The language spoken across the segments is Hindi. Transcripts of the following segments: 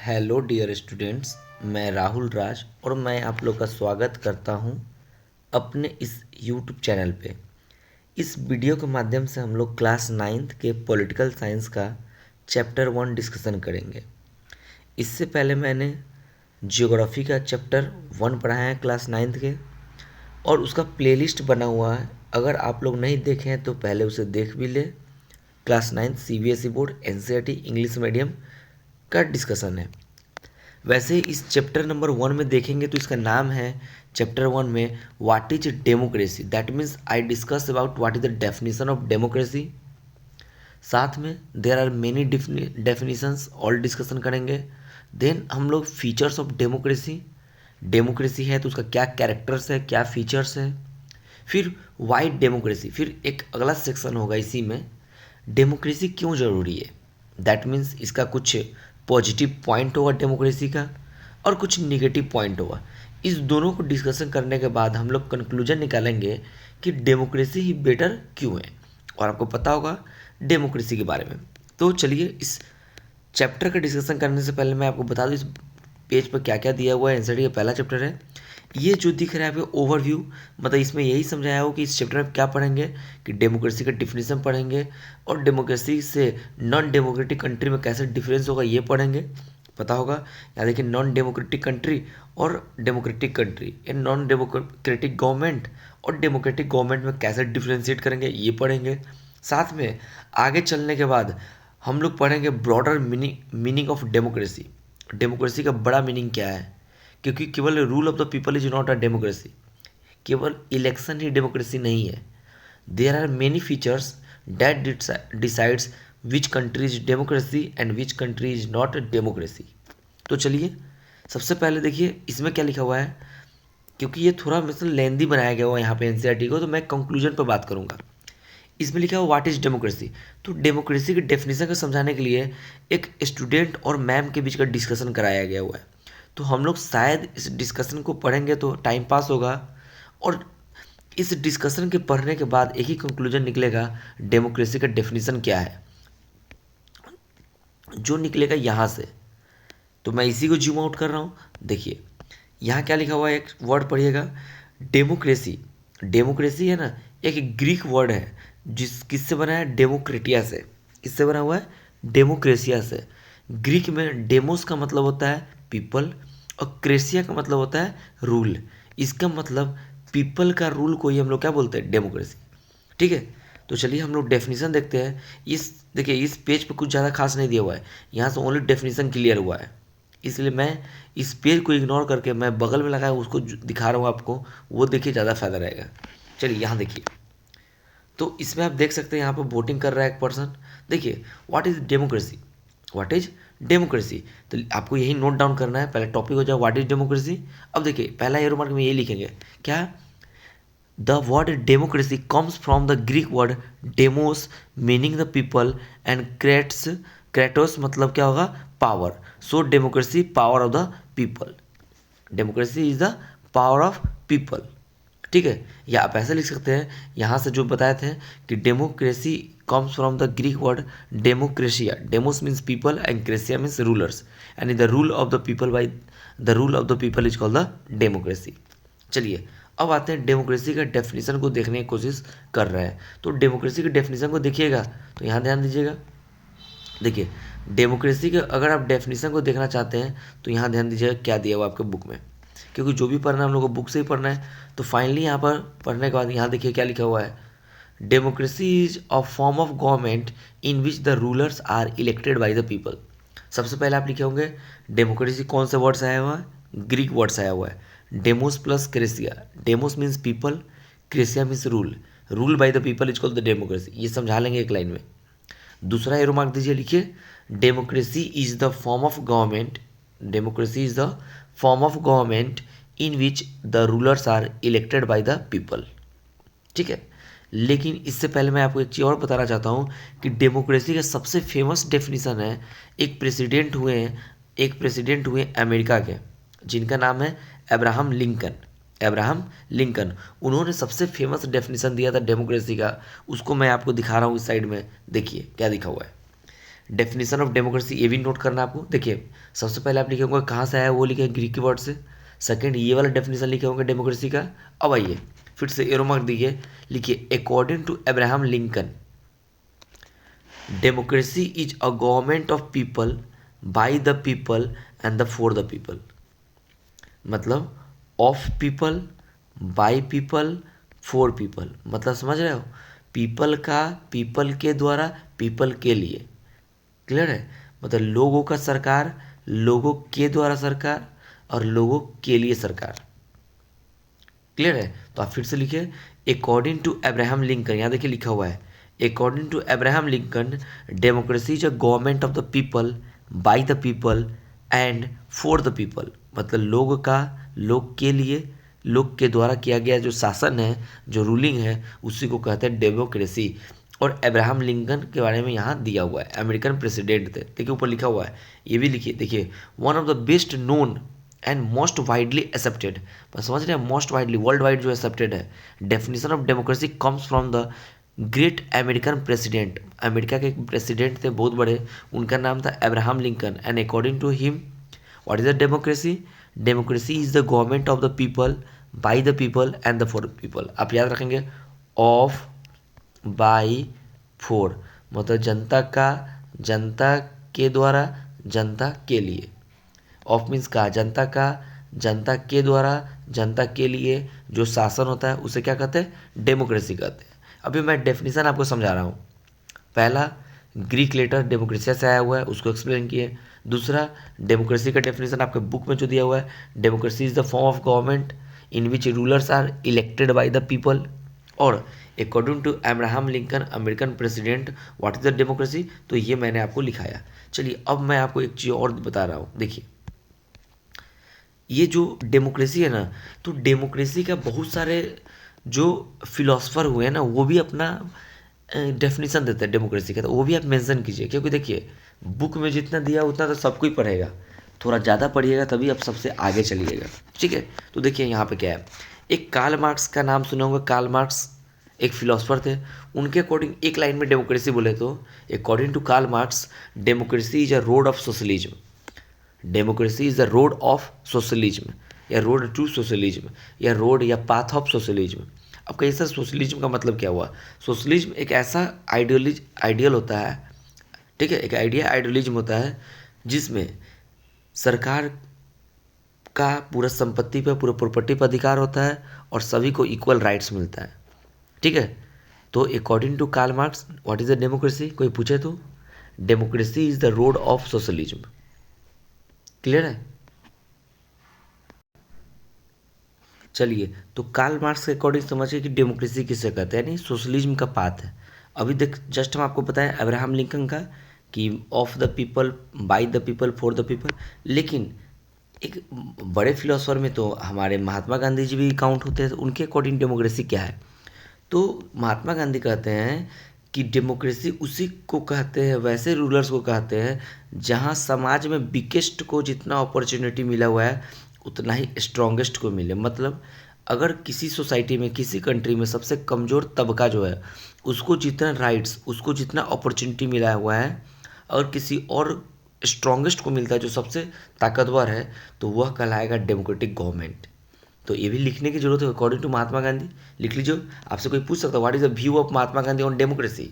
हेलो डियर स्टूडेंट्स, मैं राहुल राज और मैं आप लोग का स्वागत करता हूं अपने इस यूट्यूब चैनल पे। इस वीडियो के माध्यम से हम लोग क्लास 9th के पॉलिटिकल साइंस का चैप्टर 1 डिस्कशन करेंगे। इससे पहले मैंने ज्योग्राफी का चैप्टर 1 पढ़ाया है क्लास 9th के, और उसका प्लेलिस्ट बना हुआ है। अगर आप लोग नहीं देखे हैं तो पहले उसे देख भी ले। Class 9th CBSE board NCERT English medium का डिस्कशन है। वैसे ही इस चैप्टर नंबर 1 में देखेंगे तो इसका नाम है चैप्टर 1 में what is democracy. That means I discuss about what is the definition of democracy. साथ में देयर आर मेनी डेफिनेशंस और डिस्कशन करेंगे। देन हम लोग फीचर्स ऑफ डेमोक्रेसी, डेमोक्रेसी है तो उसका क्या कैरेक्टर्स है, क्या फीचर्स है। फिर वाई डेमोक्रेसी, फिर एक अगला सेक्शन होगा इसी में, डेमोक्रेसी क्यों ज़रूरी है। दैट मीन्स इसका कुछ पॉजिटिव पॉइंट होगा डेमोक्रेसी का और कुछ निगेटिव पॉइंट होगा। इस दोनों को डिस्कशन करने के बाद हम लोग कंक्लूजन निकालेंगे कि डेमोक्रेसी ही बेटर क्यों है, और आपको पता होगा डेमोक्रेसी के बारे में। तो चलिए इस चैप्टर का डिस्कशन करने से पहले मैं आपको बता दूं इस पेज पर क्या क्या दिया हुआ है। एनसीईआरटी का पहला चैप्टर है। ये जो दिख रहा है आपको ओवरव्यू, मतलब इसमें यही समझाया हो कि इस चैप्टर में क्या पढ़ेंगे कि डेमोक्रेसी का डिफिनेशन पढ़ेंगे और डेमोक्रेसी से नॉन डेमोक्रेटिक कंट्री में कैसे डिफरेंस होगा ये पढ़ेंगे। पता होगा, यहाँ देखिए नॉन डेमोक्रेटिक कंट्री और डेमोक्रेटिक कंट्री, या नॉन डेमोक्रेटिक गवर्नमेंट और डेमोक्रेटिक गवर्नमेंट में कैसे डिफ्रेंशिएट करेंगे ये पढ़ेंगे। साथ में आगे चलने के बाद हम लोग पढ़ेंगे broader meaning of democracy. Democracy का बड़ा मीनिंग क्या है, क्योंकि केवल rule of the people is not a democracy. केवल इलेक्शन ही डेमोक्रेसी नहीं है। There are many features that decides which country is democracy and which country is not democracy. तो चलिए सबसे पहले देखिए इसमें क्या लिखा हुआ है, क्योंकि ये थोड़ा मतलब लेंदी बनाया गया हुआ है यहाँ पे एनसीईआरटी को, तो मैं कंक्लूजन पर बात करूँगा। इसमें लिखा हुआ व्हाट इज डेमोक्रेसी। तो डेमोक्रेसी के डेफिनेशन को समझाने के लिए एक स्टूडेंट और मैम के बीच का डिस्कशन कराया गया हुआ है। तो हम लोग शायद इस डिस्कशन को पढ़ेंगे तो टाइम पास होगा, और इस डिस्कशन के पढ़ने के बाद एक ही कंक्लूजन निकलेगा डेमोक्रेसी का डेफिनेशन क्या है, जो निकलेगा यहाँ से। तो मैं इसी को जूम आउट कर रहा हूँ। देखिए यहाँ क्या लिखा हुआ है, एक वर्ड पढ़िएगा, डेमोक्रेसी। डेमोक्रेसी है ना, एक ग्रीक वर्ड है जिस किससे बना है, डेमोक्रेटिया से। किससे बना हुआ है, डेमोक्रेसिया से। ग्रीक में डेमोस का मतलब होता है पीपल और क्रेसिया का मतलब होता है रूल। इसका मतलब पीपल का रूल को ही हम लोग क्या बोलते हैं, डेमोक्रेसी। ठीक है, तो चलिए हम लोग डेफिनेशन देखते हैं। इस देखिए इस पेज पे कुछ ज़्यादा खास नहीं दिया हुआ है, यहाँ से ओनली डेफिनेशन क्लियर हुआ है, इसलिए मैं इस पेज को इग्नोर करके मैं बगल में लगाया उसको दिखा रहा हूँ आपको। वो देखिए ज़्यादा फायदा रहेगा। चलिए यहाँ देखिए, तो इसमें आप देख सकते हैं यहाँ पर वोटिंग कर रहा है एक पर्सन। देखिए what is democracy, what is democracy. तो आपको यही नोट डाउन करना है, पहले टॉपिक हो जाए व्हाट इज डेमोक्रेसी। अब देखिए पहला एरो मार्क में यही लिखेंगे क्या, the word democracy comes from the Greek word demos meaning the people and Kratos मतलब क्या होगा, power. So democracy power of the people, democracy is the power of people. ठीक है, या आप ऐसे लिख सकते हैं यहाँ से जो बताए थे कि democracy comes from the Greek word demokratia. Demos means people and kratia means rulers, यानी the rule of the people by the rule of the people is called the democracy. चलिए अब आते हैं डेमोक्रेसी का डेफिनेशन को देखने की कोशिश कर रहे हैं। तो डेमोक्रेसी के डेफिनेशन को देखिएगा तो यहाँ ध्यान दीजिएगा। देखिए डेमोक्रेसी के अगर आप डेफिनेशन को देखना चाहते हैं तो यहाँ ध्यान दीजिएगा क्या दिया हुआ आपके बुक में, क्योंकि जो भी पढ़ना है हम लोग को बुक से ही पढ़ना है। तो फाइनली यहाँ पर पढ़ने के बाद यहाँ देखिए क्या लिखा हुआ है, democracy is a form of government in which the rulers are elected by the people. सबसे पहले आप लिखे होंगे डेमोक्रेसी कौन से वर्ड से आया हुआ है, ग्रीक वर्ड से आया हुआ है, demos plus kratia. Demos means people, kratia means rule, rule by the people is called the democracy. ये समझा लेंगे एक लाइन में। दूसरा एरो मार्क दीजिए, लिखिए democracy is the form of government, democracy is the form of government in which the rulers are elected by the people. ठीक है, लेकिन इससे पहले मैं आपको एक चीज़ और बताना चाहता हूँ कि डेमोक्रेसी का सबसे फेमस डेफिनेशन है, एक प्रेसिडेंट हुए अमेरिका के जिनका नाम है अब्राहम लिंकन। अब्राहम लिंकन, उन्होंने सबसे फेमस डेफिनेशन दिया था डेमोक्रेसी का। उसको मैं आपको दिखा रहा हूँ इस साइड में, देखिए क्या लिखा हुआ है, डेफिनेशन ऑफ डेमोक्रेसी ये भी नोट करना आपको। देखिए सबसे पहले आप लिखे होंगे कहाँ से आया, वो लिखे ग्रीक की वर्ड से। सेकंड ये वाला डेफिनेशन लिखे होंगे डेमोक्रेसी का। अब आइए फिर से एरो मार्क दीजिए, लिखिए according to Abraham Lincoln democracy is a government of people by the people and the for the people. मतलब of people, by people, for people. मतलब समझ रहे हो, पीपल का, पीपल के द्वारा, पीपल के लिए। क्लियर है, मतलब लोगों का सरकार, लोगों के द्वारा सरकार और लोगों के लिए सरकार। क्लियर है, तो आप फिर से लिखिए अकॉर्डिंग टू अब्राहम लिंकन, यहाँ देखिए लिखा हुआ है according to Abraham Lincoln democracy is a government of the people by the people and for the people. मतलब लोग का, लोग के लिए, लोग के द्वारा किया गया जो शासन है, जो रूलिंग है, उसी को कहते हैं डेमोक्रेसी। और अब्राहम लिंकन के बारे में यहाँ दिया हुआ है, अमेरिकन प्रेसिडेंट थे। देखिए ऊपर लिखा हुआ है, ये भी लिखिए, देखिए one of the best known and most widely accepted. पर समझ रहे हैं, मोस्ट वाइडली वर्ल्ड वाइड जो एक्सेप्टेड है definition of democracy comes from the great American president. America के एक प्रेसिडेंट थे बहुत बड़े, उनका नाम था Abraham Lincoln. And according to him what is the democracy, democracy is the government of the people by the people and the for people. आप याद रखेंगे ऑफ, बाय, फॉर, मतलब जनता का, जनता के द्वारा, जनता के लिए। ऑफ मीन्स का, जनता का, जनता के द्वारा, जनता के लिए जो शासन होता है उसे क्या कहते हैं, डेमोक्रेसी कहते हैं। अभी मैं डेफिनेशन आपको समझा रहा हूँ। पहला ग्रीक लेटर डेमोक्रेसी से आया हुआ है, उसको एक्सप्लेन किए। दूसरा डेमोक्रेसी का डेफिनेशन आपके बुक में जो दिया हुआ है, democracy is the form of government in which rulers are elected by the people. और according to Abraham Lincoln American president what is the democracy, तो ये मैंने आपको लिखाया। चलिए अब मैं आपको एक चीज़ और बता रहा हूँ। देखिए ये जो डेमोक्रेसी है ना, तो डेमोक्रेसी का बहुत सारे जो फिलोसफर हुए हैं ना, वो भी अपना डेफिनेशन देते हैं डेमोक्रेसी का, तो वो भी आप मेंशन कीजिए। क्योंकि देखिए बुक में जितना दिया उतना तो सबको ही पढ़ेगा, थोड़ा ज़्यादा पढ़िएगा तभी आप सबसे आगे चलिएगा। ठीक है, तो देखिए यहाँ पे क्या है, एक कार्ल मार्क्स का नाम सुना होगा। कार्ल मार्क्स एक फिलोसफर थे, उनके अकॉर्डिंग एक लाइन में डेमोक्रेसी बोले तो according to Karl Marx democracy is a road of socialism. Democracy is the road of socialism, या रोड टू सोशलिज्म, या रोड या पाथ ऑफ सोशलिज्म। अब कहीं सर सोशलिज्म का मतलब क्या हुआ, सोशलिज्म एक ऐसा आइडियल होता है, ठीक है, एक आइडियलिज्म होता है जिसमें सरकार का पूरा संपत्ति पर, पूरा प्रॉपर्टी पर अधिकार होता है और सभी को इक्वल राइट्स मिलता है। ठीक है, तो according to Karl Marx what is the democracy, कोई पूछे तो democracy is the road of socialism. Clear है, चलिए तो कार्ल मार्क्स के अकॉर्डिंग समझिए कि डेमोक्रेसी किसे कहते हैं, यानी सोशलिज्म का पाथ है। अभी देख जस्ट हम आपको बताएं अब्राहम लिंकन का कि of the people, by the people, for the people. लेकिन एक बड़े फिलोसफर में तो हमारे महात्मा गांधी जी भी काउंट होते हैं, तो उनके अकॉर्डिंग डेमोक्रेसी क्या है, तो महात्मा गांधी कहते हैं कि डेमोक्रेसी उसी को कहते हैं, वैसे रूलर्स को कहते हैं जहां समाज में वीकेस्ट को जितना अपॉर्चुनिटी मिला हुआ है उतना ही स्ट्रॉन्गेस्ट को मिले। मतलब अगर किसी सोसाइटी में, किसी कंट्री में सबसे कमज़ोर तबका जो है उसको जितना राइट्स, उसको जितना अपॉर्चुनिटी मिला हुआ है, और किसी और स्ट्रॉन्गेस्ट को मिलता है जो सबसे ताकतवर है, तो वह कहलाएगा डेमोक्रेटिक गवर्नमेंट। तो ये भी लिखने की जरूरत है, अकॉर्डिंग टू महात्मा गांधी लिख लीजिए। आपसे कोई पूछ सकता है what is the view of Mahatma Gandhi on democracy,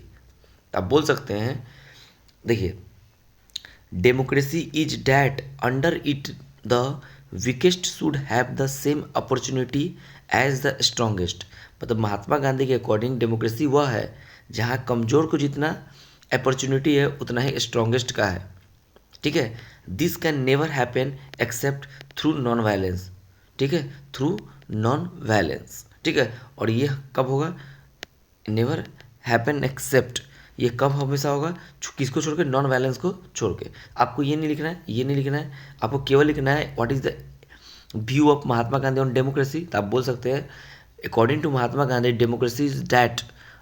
आप बोल सकते हैं देखिए democracy is that under it the weakest should have the same opportunity as the strongest. मतलब महात्मा गांधी के अकॉर्डिंग डेमोक्रेसी वह है जहाँ कमज़ोर को जितना अपॉर्चुनिटी है उतना ही स्ट्रॉन्गेस्ट का है। ठीक है, this can never happen accept through non violence. ठीक है, थ्रू नॉन वायलेंस। ठीक है, और ये कब होगा, नेवर हैपन एक्सेप्ट, ये कब हमेशा होगा, किसको छोड़ के, नॉन वायलेंस को छोड़ के। आपको ये नहीं लिखना है, ये नहीं लिखना है, आपको केवल लिखना है what is the view of Mahatma Gandhi on democracy. तो आप बोल सकते हैं according to Mahatma Gandhi democracy is that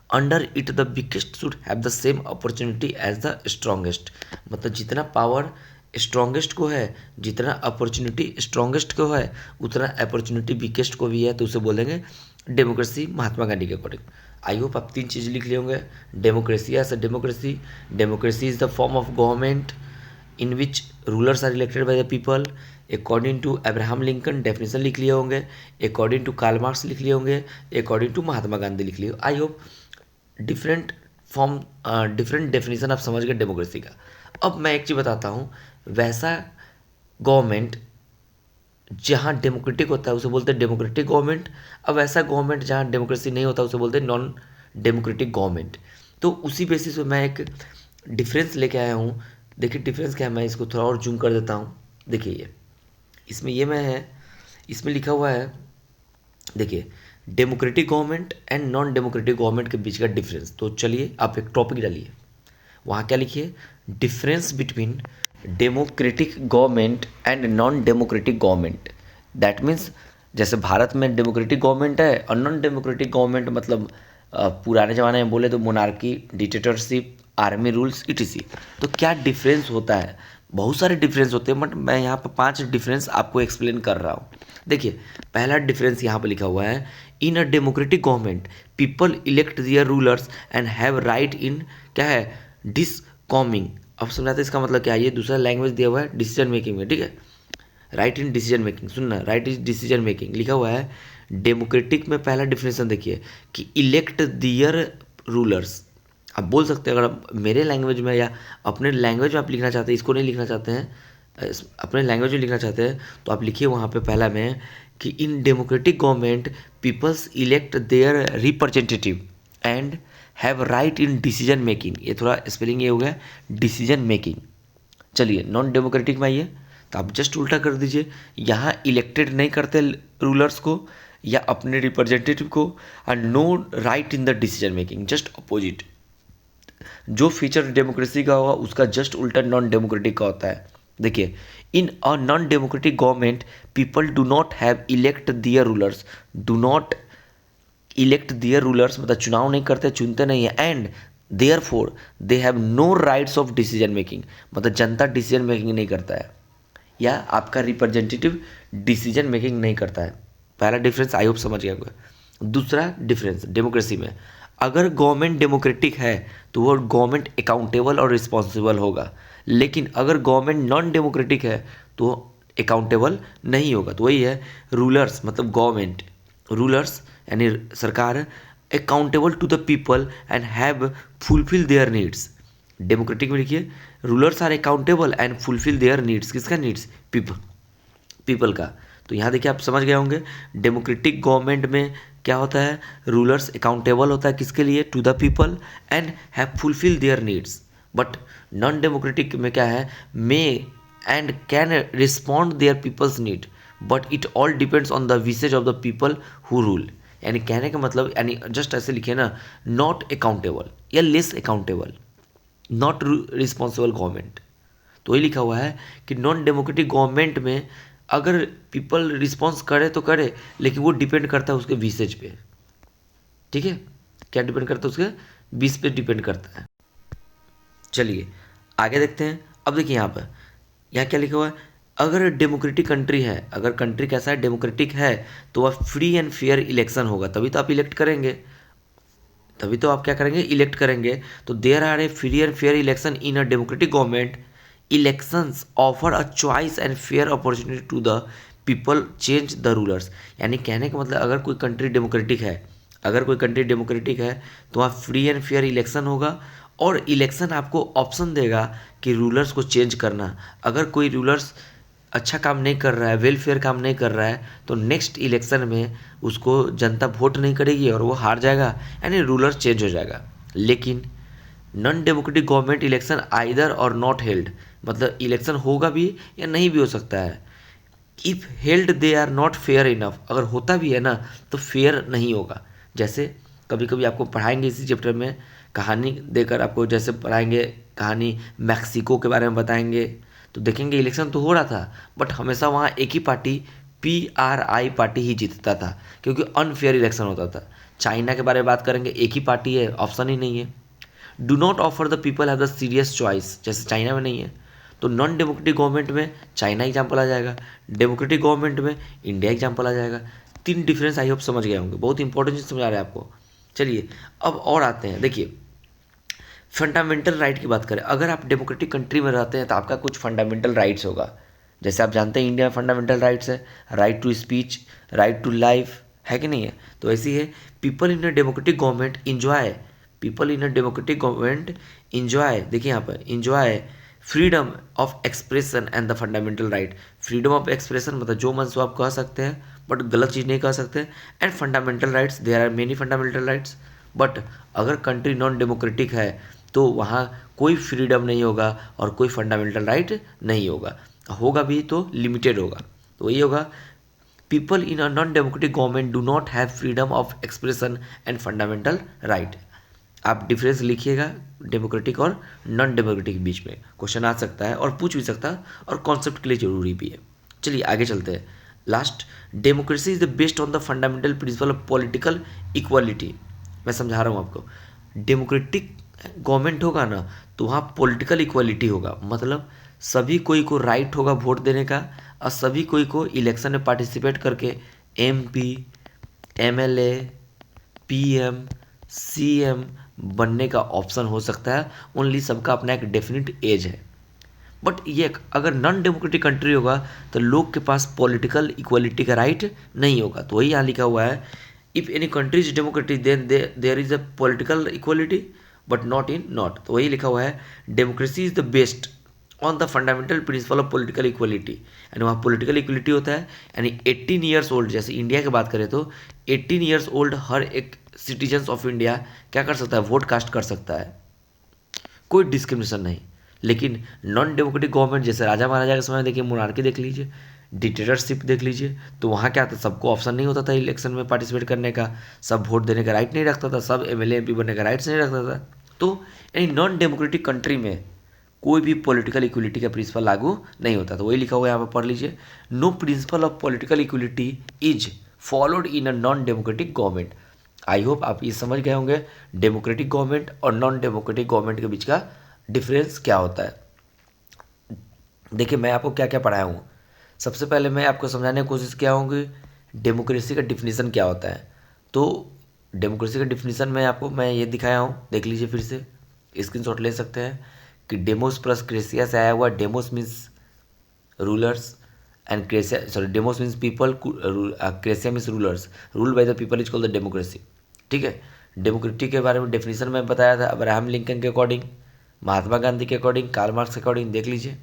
under it the weakest should have the same opportunity as the strongest. मतलब जितना पावर स्ट्रॉन्गेस्ट को है, जितना अपॉर्चुनिटी स्ट्रॉन्गेस्ट को है उतना अपॉर्चुनिटी वीकेस्ट को भी है, तो उसे बोलेंगे डेमोक्रेसी महात्मा गांधी के अकॉर्डिंग। आई होप आप 3 चीज़ लिख लिए होंगे। Democracy as a democracy, democracy is the form of government in which rulers are elected by the people according to Abraham Lincoln, definition लिख लिए होंगे। अकॉर्डिंग टू कार्ल मार्क्स लिख लिए होंगे। अकॉर्डिंग टू महात्मा गांधी लिख लिए। I hope different form different definition आप समझ गए डेमोक्रेसी का। अब मैं एक चीज़ बताता हूँ, वैसा गवर्नमेंट जहाँ डेमोक्रेटिक होता है उसे बोलते हैं डेमोक्रेटिक गवर्नमेंट। अब ऐसा गवर्नमेंट जहाँ डेमोक्रेसी नहीं होता उसे बोलते हैं नॉन डेमोक्रेटिक गवर्नमेंट। तो उसी बेसिस पे मैं एक डिफरेंस लेके आया हूँ। देखिए डिफरेंस क्या है, मैं इसको थोड़ा और जूम कर देता हूँ। देखिए ये इसमें ये मैं है, इसमें लिखा हुआ है, देखिए democratic government and non democratic government के बीच का डिफरेंस। तो चलिए आप एक टॉपिक डालिए, वहाँ क्या लिखिए, difference between democratic government and non democratic government. That means जैसे भारत में डेमोक्रेटिक गवर्नमेंट है और नॉन डेमोक्रेटिक गवर्नमेंट, मतलब पुराने ज़माने में बोले तो monarchy, dictatorship, army rules etc.. तो क्या डिफरेंस होता है, बहुत सारे डिफरेंस होते हैं, बट मैं यहाँ पर 5 डिफरेंस आपको एक्सप्लेन कर रहा हूँ। देखिए पहला डिफरेंस यहाँ पर लिखा हुआ है, in a democratic government people elect their rulers and have right in, क्या है, डिसकॉमिंग। अब समझाते इसका मतलब क्या है, ये दूसरा लैंग्वेज दिया हुआ है डिसीजन मेकिंग में, ठीक है, राइट इन डिसीजन मेकिंग, सुनना, राइट इन डिसीजन मेकिंग लिखा हुआ है। डेमोक्रेटिक में पहला डिफिनेशन देखिए कि इलेक्ट दियर रूलर्स। आप बोल सकते हैं, अगर आप मेरे लैंग्वेज में या अपने लैंग्वेज में आप लिखना चाहते हैं, इसको नहीं लिखना चाहते हैं, अपने लैंग्वेज में लिखना चाहते हैं, तो आप लिखिए वहाँ पे पहला में कि in democratic government peoples elect their representative and have right in decision making. ये थोड़ा स्पेलिंग ये हो गया डिसीजन मेकिंग। चलिए नॉन डेमोक्रेटिक में आइए, तो आप जस्ट उल्टा कर दीजिए, यहाँ इलेक्टेड नहीं करते रूलर्स को या अपने रिप्रेजेंटेटिव को, and no right in the decision making, just opposite. जो फीचर डेमोक्रेसी का होगा उसका जस्ट उल्टा नॉन डेमोक्रेटिक का होता है। देखिए in a non democratic government people do not have elect their rulers, do not elect their rulers मतलब चुनाव नहीं करते, चुनते नहीं है, and therefore they have no rights of decision making, मतलब जनता डिसीजन मेकिंग नहीं करता है या आपका रिप्रेजेंटेटिव डिसीजन मेकिंग नहीं करता है। पहला डिफरेंस आई होप समझ गया होगा। दूसरा डिफरेंस डेमोक्रेसी में, अगर गवर्नमेंट डेमोक्रेटिक है तो वो गवर्नमेंट अकाउंटेबल और रिस्पॉन्सिबल होगा, लेकिन अगर गवर्नमेंट नॉन डेमोक्रेटिक है तो अकाउंटेबल नहीं होगा। तो वही है रूलर्स मतलब गवर्नमेंट, रूलर्स यानी सरकार accountable to the people and have fulfil their needs. Democratic में लिखिए rulers are accountable and fulfil their needs. किसका नीड्स? पीपल का। तो यहाँ देखिए आप समझ गए होंगे डेमोक्रेटिक गवर्नमेंट में क्या होता है, रूलर्स अकाउंटेबल होता है किसके लिए? To the people and have fulfil their needs. But non democratic में क्या है, may and can respond their people's need, but it all depends on the wishes of the people who rule. यानी कहने का मतलब, यानी जस्ट ऐसे लिखिए ना, नॉट अकाउंटेबल या less accountable, not responsible government. तो ये लिखा हुआ है कि नॉन डेमोक्रेटिक गवर्नमेंट में अगर पीपल रिस्पॉन्स करे तो करे, लेकिन वो डिपेंड करता है उसके विशेज पे। ठीक है, क्या डिपेंड करता है? उसके विश पे डिपेंड करता है। चलिए आगे देखते हैं। अब देखिए यहाँ पर, यहाँ क्या लिखा हुआ है, अगर डेमोक्रेटिक कंट्री है, अगर कंट्री कैसा है, डेमोक्रेटिक है, तो वह फ्री एंड फेयर इलेक्शन होगा, तभी तो आप इलेक्ट करेंगे, तभी तो आप क्या करेंगे, इलेक्ट करेंगे। तो there are a free and fair election in a democratic government, elections offer a choice and fair opportunity to the people change the rulers. यानी कहने का मतलब, अगर कोई कंट्री डेमोक्रेटिक है, अगर कोई कंट्री डेमोक्रेटिक है तो वहाँ फ्री एंड फेयर इलेक्शन होगा, और इलेक्शन आपको ऑप्शन देगा कि रूलर्स को चेंज करना। अगर कोई रूलर्स अच्छा काम नहीं कर रहा है, वेलफेयर काम नहीं कर रहा है, तो नेक्स्ट इलेक्शन में उसको जनता वोट नहीं करेगी और वो हार जाएगा, यानी रूलर चेंज हो जाएगा। लेकिन non democratic government election either or not held, मतलब इलेक्शन होगा भी या नहीं भी हो सकता है। If held they are not fair enough, अगर होता भी है ना तो फेयर नहीं होगा। जैसे कभी कभी आपको पढ़ाएंगे इसी चैप्टर में, कहानी देकर आपको जैसे पढ़ाएंगे, कहानी मैक्सिको के बारे में बताएंगे, तो देखेंगे इलेक्शन तो हो रहा था, बट हमेशा वहाँ एक ही पार्टी, PRI पार्टी ही जीतता था, क्योंकि अनफेयर इलेक्शन होता था। चाइना के बारे में बात करेंगे, एक ही पार्टी है, ऑप्शन ही नहीं है। Do not offer the people have the serious choice, जैसे चाइना में नहीं है। तो नॉन डेमोक्रेटिक गवर्नमेंट में चाइना एग्जाम्पल आ जाएगा, डेमोक्रेटिक गवर्नमेंट में इंडिया एग्जाम्पल आ जाएगा। 3 डिफरेंस आई होप समझ गए होंगे, बहुत इंपॉर्टेंट चीज़ समझा रहे हैं आपको। चलिए अब और आते हैं, देखिए फंडामेंटल राइट की बात करें, अगर आप डेमोक्रेटिक कंट्री में रहते हैं तो आपका कुछ फंडामेंटल राइट्स होगा। जैसे आप जानते हैं इंडिया में फंडामेंटल राइट्स है, right to speech, right to life, है कि नहीं है। तो ऐसी है, people in a democratic government enjoy, people in a democratic government enjoy, देखिए यहाँ पर enjoy freedom of expression and the fundamental right. Freedom of expression मतलब जो मन सो आप कह सकते हैं, बट गलत चीज़ नहीं कह सकते। And fundamental rights, there are many fundamental rights, but अगर कंट्री नॉन डेमोक्रेटिक है तो वहाँ कोई फ्रीडम नहीं होगा और कोई फंडामेंटल राइट नहीं होगा, होगा भी तो लिमिटेड होगा। तो ये होगा, people in a non democratic government do not have freedom of expression and fundamental right. आप डिफरेंस लिखिएगा डेमोक्रेटिक और नॉन डेमोक्रेटिक के बीच में, क्वेश्चन आ सकता है और पूछ भी सकता है और कॉन्सेप्ट के लिए जरूरी भी है। चलिए आगे चलते हैं। Last, democracy is the based on the fundamental principle of political equality. मैं समझा रहा हूँ आपको, डेमोक्रेटिक गवर्नमेंट होगा ना तो वहाँ पॉलिटिकल इक्वालिटी होगा, मतलब सभी कोई को राइट होगा वोट देने का और सभी कोई को इलेक्शन में पार्टिसिपेट करके MP, MLA, PM, CM बनने का ऑप्शन हो सकता है। ओनली सबका अपना एक डेफिनेट एज है। बट ये अगर नॉन डेमोक्रेटिक कंट्री होगा तो लोग के पास पॉलिटिकल इक्वालिटी का राइट नहीं होगा। तो वही यहाँ लिखा हुआ है, if any country is democratic then there is a political equality but not in not. तो वही लिखा हुआ है, democracy is the based on the fundamental principle of political equality. यानी वहाँ पॉलिटिकल इक्वलिटी होता है, यानी 18 ईयर्स ओल्ड, जैसे इंडिया की बात करें तो 18 ईयर्स ओल्ड हर एक सिटीजन्स ऑफ इंडिया क्या कर सकता है, वोट कास्ट कर सकता है, कोई डिस्क्रिमिनेशन नहीं। लेकिन नॉन डेमोक्रेटिक गवर्नमेंट जैसे राजा महाराजा के समय देखिए, मोनार्की देख लीजिए, डिक्टेटरशिप देख लीजिए, तो वहाँ क्या था, सबको ऑप्शन नहीं होता था इलेक्शन में पार्टिसिपेट करने का, सब वोट देने का राइट नहीं रखता था, सब MLA MP बनने का राइट्स नहीं रखता था। तो यानी नॉन डेमोक्रेटिक कंट्री में कोई भी पॉलिटिकल इक्वलिटी का प्रिंसिपल लागू नहीं होता। तो वही लिखा हुआ है यहाँ पर, पढ़ लीजिए, no principle of political equality is followed in a non democratic government. I hope आप ये समझ गए होंगे डेमोक्रेटिक गवर्नमेंट और नॉन डेमोक्रेटिक गवर्नमेंट के बीच का डिफरेंस क्या होता है। देखिए मैं आपको क्या क्या पढ़ाया हूँ। सबसे पहले मैं आपको समझाने की कोशिश किया हूँ कि डेमोक्रेसी का डिफिनीसन क्या होता है। तो डेमोक्रेसी का डिफिनीसन मैं ये दिखाया हूँ, देख लीजिए फिर से, स्क्रीनशॉट ले सकते हैं कि डेमोस प्लस क्रेसिया से आया हुआ। Demos means rulers and kratia, sorry, demos means people, kratia means rulers, rule by the people is called the democracy. ठीक है, डेमोक्रेटिक के बारे में डेफिनेशन मैं बताया था अब्राहम लिंकन के अकॉर्डिंग, महात्मा गांधी के अकॉर्डिंग, कार्ल मार्क्स के अकॉर्डिंग, देख लीजिए।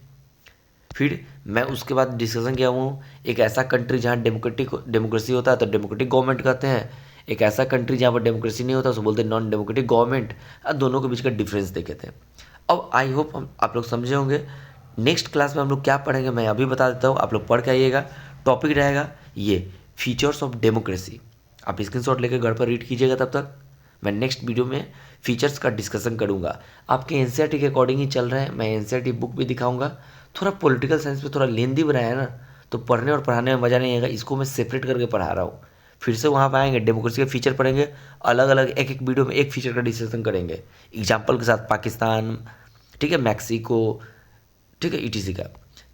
फिर मैं उसके बाद डिस्कशन किया हूँ, एक ऐसा कंट्री जहाँ डेमोक्रेसी होता है तो डेमोक्रेटिक गवर्नमेंट कहते हैं, एक ऐसा कंट्री जहाँ पर डेमोक्रेसी नहीं होता उसको बोलते हैं नॉन डेमोक्रेटिक गवर्नमेंट। दोनों के बीच का डिफरेंस देखे थे। अब आई होप आप लोग समझे होंगे। नेक्स्ट क्लास में हम लोग क्या पढ़ेंगे मैं अभी बता देता हूँ, आप लोग पढ़ के आइएगा। टॉपिक रहेगा ये फीचर्स ऑफ डेमोक्रेसी। आप स्क्रीनशॉट लेकर घर पर रीड कीजिएगा, तब तक मैं नेक्स्ट वीडियो में फीचर्स का डिस्कशन करूँगा। आपके NCERT के अकॉर्डिंग ही चल रहे हैं, मैं NCERT बुक भी दिखाऊँगा। थोड़ा पॉलिटिकल साइंस पे थोड़ा लेंदी बनाया है ना, तो पढ़ने और पढ़ाने में मज़ा नहीं आएगा, इसको मैं सेपरेट करके पढ़ा रहा हूँ। फिर से वहाँ पर आएंगे, डेमोक्रेसी के फीचर पढ़ेंगे, अलग अलग एक एक वीडियो में एक फीचर का डिस्कशन करेंगे एग्जाम्पल के साथ, पाकिस्तान, ठीक है, मैक्सिको, ठीक है, ETC का।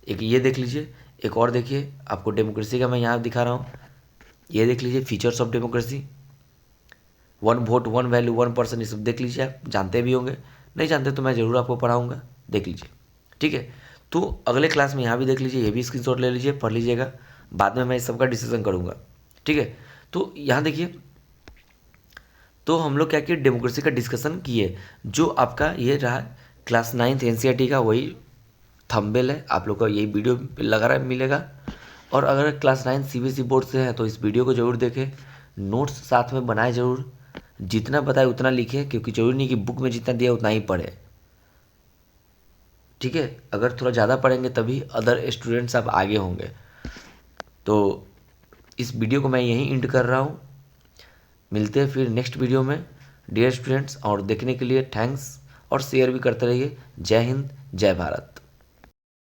एक ये देख लीजिए, एक और देखिए, आपको डेमोक्रेसी का मैं यहाँ दिखा रहा हूँ, ये देख लीजिए features of democracy, 1 vote 1 value 1 person, ये सब देख लीजिए। आप जानते भी होंगे, नहीं जानते तो मैं ज़रूर आपको पढ़ाऊँगा, देख लीजिए। ठीक है, तो अगले क्लास में यहाँ भी देख लीजिए, ये भी स्क्रीनशॉट ले लीजिए, पढ़ लीजिएगा, बाद में मैं इस सब का डिस्कशन करूँगा। ठीक है, तो यहाँ देखिए, तो हम लोग क्या किए, डेमोक्रेसी का डिस्कशन किए। जो आपका ये रहा क्लास 9th NCERT का, वही थंबनेल है, आप लोग का यही वीडियो लगा रहा मिलेगा। और अगर क्लास 9 CBSE बोर्ड से है तो इस वीडियो को जरूर देखें, नोट्स साथ में बनाए जरूर, जितना बताए उतना लिखे, क्योंकि जरूरी नहीं कि बुक में जितना दिया उतना ही पढ़े। ठीक है, अगर थोड़ा ज़्यादा पढ़ेंगे तभी अदर स्टूडेंट्स आप आगे होंगे। तो इस वीडियो को मैं यहीं एंड कर रहा हूँ, मिलते हैं फिर नेक्स्ट वीडियो में डियर स्टूडेंट्स। और देखने के लिए थैंक्स, और शेयर भी करते रहिए। जय हिंद, जय भारत।